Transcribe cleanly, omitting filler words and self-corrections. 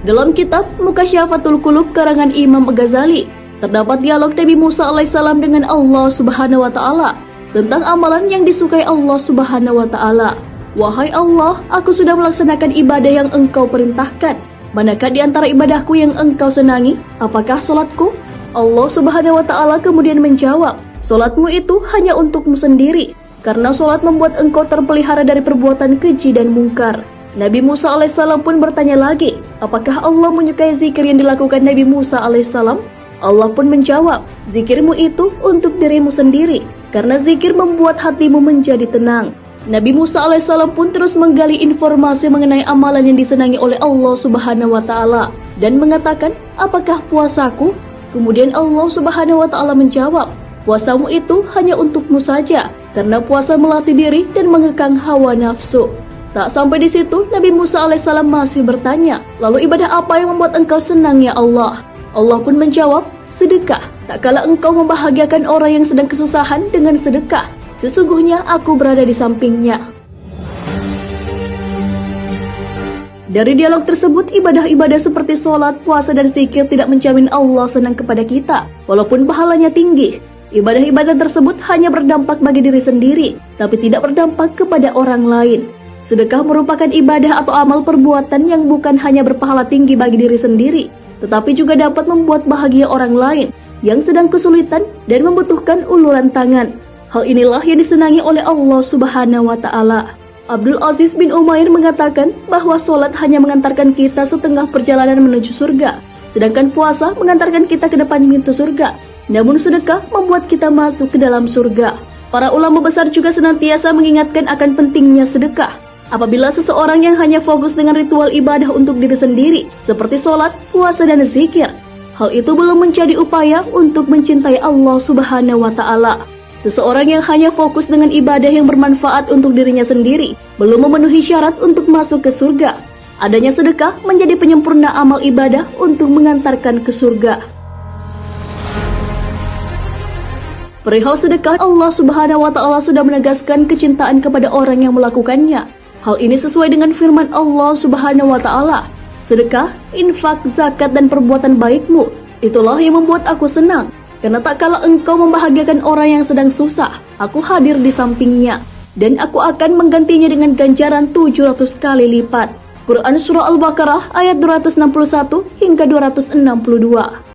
Dalam kitab Mukasyafatul Qulub karangan Imam Ghazali, terdapat dialog Nabi Musa alaihissalam dengan Allah Subhanahu wa taala tentang amalan yang disukai Allah Subhanahu wa taala. Wahai Allah, aku sudah melaksanakan ibadah yang Engkau perintahkan. Manakah di antara ibadahku yang Engkau senangi? Apakah salatku? Allah Subhanahu wa taala kemudian menjawab, salatmu itu hanya untukmu sendiri, karena salat membuat engkau terpelihara dari perbuatan keji dan mungkar. Nabi Musa alaihissalam pun bertanya lagi, apakah Allah menyukai zikir yang dilakukan Nabi Musa alaihissalam? Allah pun menjawab, zikirmu itu untuk dirimu sendiri, karena zikir membuat hatimu menjadi tenang. Nabi Musa alaihissalam pun terus menggali informasi mengenai amalan yang disenangi oleh Allah Subhanahu wa taala dan mengatakan, apakah puasaku? Kemudian Allah Subhanahu wa taala menjawab, puasamu itu hanya untukmu saja, karena puasa melatih diri dan mengekang hawa nafsu. Tak sampai di situ, Nabi Musa alaihissalam masih bertanya, lalu ibadah apa yang membuat engkau senang ya Allah? Allah pun menjawab, sedekah. Tak kala engkau membahagiakan orang yang sedang kesusahan dengan sedekah, sesungguhnya aku berada di sampingnya. Dari dialog tersebut, ibadah-ibadah seperti sholat, puasa, dan zikir tidak menjamin Allah senang kepada kita, walaupun pahalanya tinggi. Ibadah-ibadah tersebut hanya berdampak bagi diri sendiri, tapi tidak berdampak kepada orang lain. Sedekah merupakan ibadah atau amal perbuatan yang bukan hanya berpahala tinggi bagi diri sendiri, tetapi juga dapat membuat bahagia orang lain yang sedang kesulitan dan membutuhkan uluran tangan. Hal inilah yang disenangi oleh Allah Subhanahu wa taala. Abdul Aziz bin Umair mengatakan bahwa sholat hanya mengantarkan kita setengah perjalanan menuju surga, sedangkan puasa mengantarkan kita ke depan pintu surga. Namun sedekah membuat kita masuk ke dalam surga. Para ulama besar juga senantiasa mengingatkan akan pentingnya sedekah. Apabila seseorang yang hanya fokus dengan ritual ibadah untuk diri sendiri, seperti sholat, puasa, dan zikir, hal itu belum menjadi upaya untuk mencintai Allah Subhanahu wa taala. Seseorang yang hanya fokus dengan ibadah yang bermanfaat untuk dirinya sendiri, belum memenuhi syarat untuk masuk ke surga. Adanya sedekah menjadi penyempurna amal ibadah untuk mengantarkan ke surga. Perihal sedekah, Allah Subhanahu wa taala sudah menegaskan kecintaan kepada orang yang melakukannya. Hal ini sesuai dengan firman Allah Subhanahu wa taala, sedekah, infak, zakat, dan perbuatan baikmu, itulah yang membuat aku senang, karena tak kala engkau membahagiakan orang yang sedang susah, aku hadir di sampingnya, dan aku akan menggantinya dengan ganjaran 700 kali lipat. Quran Surah Al-Baqarah ayat 261 hingga 262.